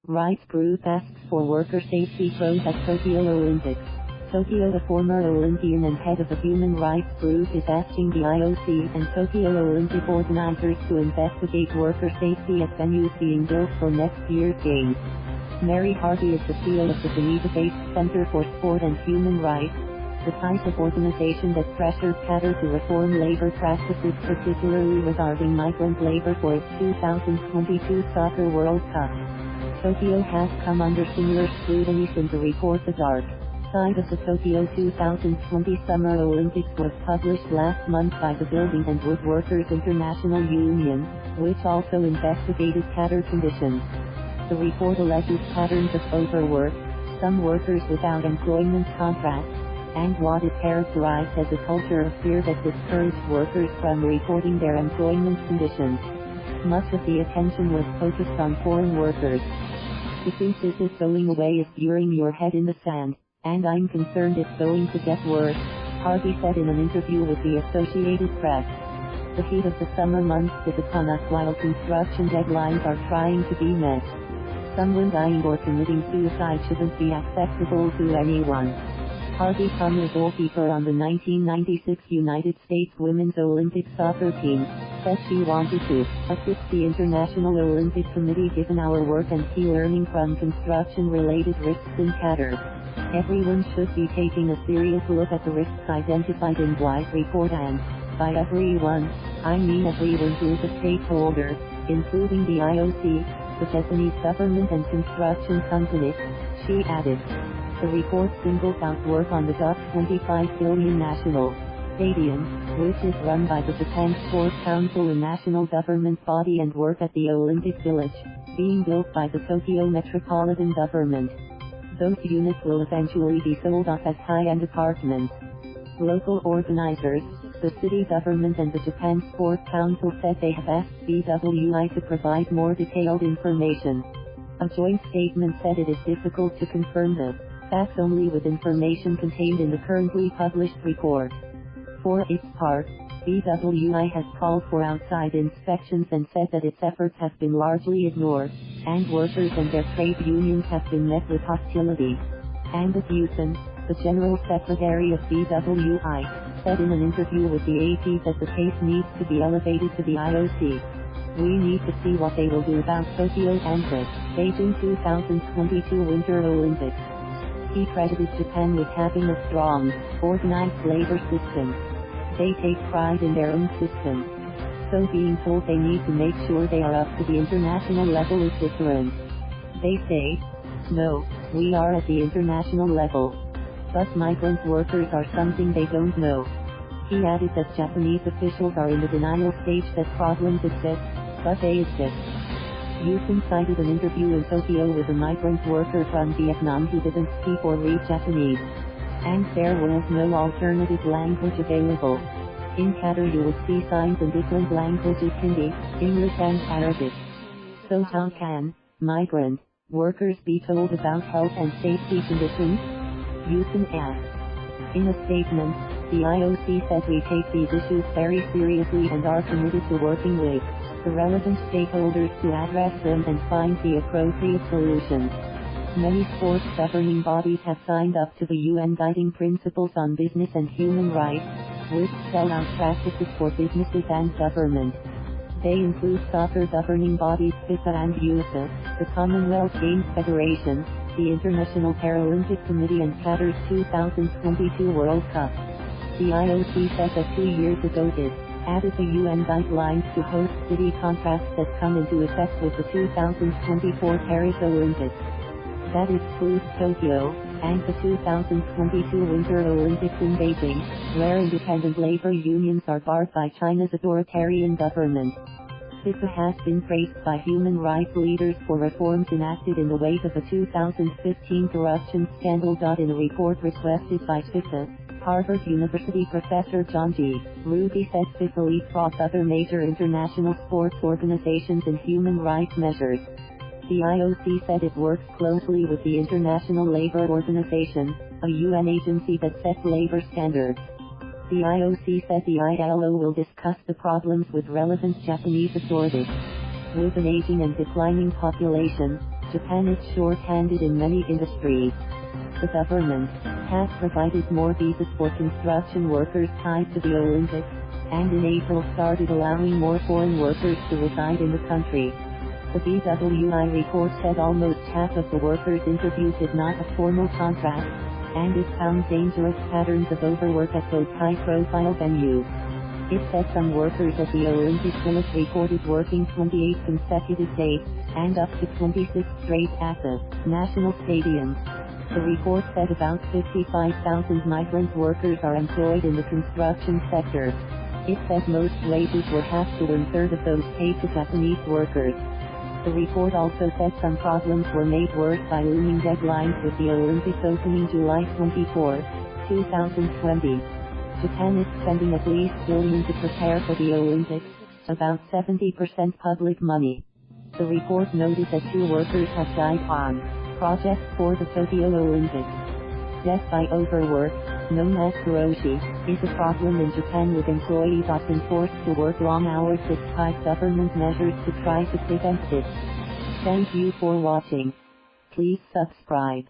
Rights group asks for worker safety pros at Tokyo Olympics. Tokyo, the former Olympian and head of the human rights group, is asking the IOC and Tokyo Olympic organizers to investigate worker safety at venues being built for next year's Games. Mary Harvey is the CEO of the Geneva-based Centre for Sport and Human Rights, the type of organization that pressures Qatar to reform labor practices, particularly regarding migrant labor for its 2022 Soccer World Cup. Tokyo has come under similar scrutiny since the report The Dark Side of the Tokyo 2020 Summer Olympics was published last month by the Building and Woodworkers International Union, which also investigated Qatar conditions. The report alleges patterns of overwork, some workers without employment contracts, and what is characterized as a culture of fear that discouraged workers from reporting their employment conditions. Much of the attention was focused on foreign workers. "To think this is going away is burying your head in the sand, and I'm concerned it's going to get worse," Harvey said in an interview with the Associated Press. "The heat of the summer months is upon us while construction deadlines are trying to be met. Someone dying or committing suicide shouldn't be acceptable to anyone." Harvey, former goalkeeper on the 1996 United States Women's Olympic soccer team, said she wanted to assist the International Olympic Committee given our work and key learning from construction-related risks in Qatar. "Everyone should be taking a serious look at the risks identified in White report, and by everyone, I mean everyone who is a stakeholder, including the IOC, the Japanese government and construction companies," she added. The report singles out work on the $25 billion National Stadium, which is run by the Japan Sports Council, a national government body, and work at the Olympic Village, being built by the Tokyo Metropolitan Government. Those units will eventually be sold off as high-end apartments. Local organizers, the city government and the Japan Sports Council said they have asked BWI to provide more detailed information. A joint statement said it is difficult to confirm the facts only with information contained in the currently published report. For its part, BWI has called for outside inspections and said that its efforts have been largely ignored, and workers and their trade unions have been met with hostility. Ambet Yuson, the General Secretary of BWI, said in an interview with the AP that the case needs to be elevated to the IOC. "We need to see what they will do about Tokyo and the Beijing 2022 Winter Olympics." He credited Japan with having a strong, organized labor system. They take pride in their own system. So being told they need to make sure they are up to the international level is different. They say, "No, we are at the international level. But migrant workers are something they don't know." He added that Japanese officials are in the denial stage that problems exist, but they exist. Yuson cited an interview in Tokyo with a migrant worker from Vietnam who didn't speak or read Japanese. And there was no alternative language available. In Qatar you will see signs in different languages: Hindi, English and Arabic. So how can migrant workers be told about health and safety conditions? Yuson asked. In a statement, the IOC said, "We take these issues very seriously and are committed to working with the relevant stakeholders to address them and find the appropriate solutions." Many sports governing bodies have signed up to the UN Guiding Principles on Business and Human Rights, which spell out practices for businesses and government. They include soccer governing bodies FIFA and UEFA, the Commonwealth Games Federation, the International Paralympic Committee, and Qatar's 2022 World Cup. The IOC said that 2 years ago it added the UN guidelines to host city contracts that come into effect with the 2024 Paris Olympics. That excludes Tokyo, and the 2022 Winter Olympics in Beijing, where independent labor unions are barred by China's authoritarian government. FIFA has been praised by human rights leaders for reforms enacted in the wake of a 2015 corruption scandal. In a report requested by FIFA, Harvard University professor John G. Ruggie said FIFA leapfrogs other major international sports organizations in human rights measures. The IOC said it works closely with the International Labour Organization, a UN agency that sets labor standards. The IOC said the ILO will discuss the problems with relevant Japanese authorities. With an aging and declining population, Japan is short-handed in many industries. The government has provided more visas for construction workers tied to the Olympics, and in April started allowing more foreign workers to reside in the country. The BWI report said almost half of the workers interviewed did not have formal contracts, and it found dangerous patterns of overwork at both high-profile venues. It said some workers at the Olympic Village reported working 28 consecutive days, and up to 26 straight at the national stadiums. The report said about 55,000 migrant workers are employed in the construction sector. It said most wages were half to one-third of those paid to Japanese workers. The report also said some problems were made worse by looming deadlines with the Olympics opening July 24, 2020. Japan is spending at least $1 billion to prepare for the Olympics, about 70% public money. The report noted that 2 workers have died on projects for the Tokyo Olympics. Death by overwork, known as karoshi, is a problem in Japan, with employees often forced to work long hours despite government measures to try to prevent it. Thank you for watching. Please subscribe.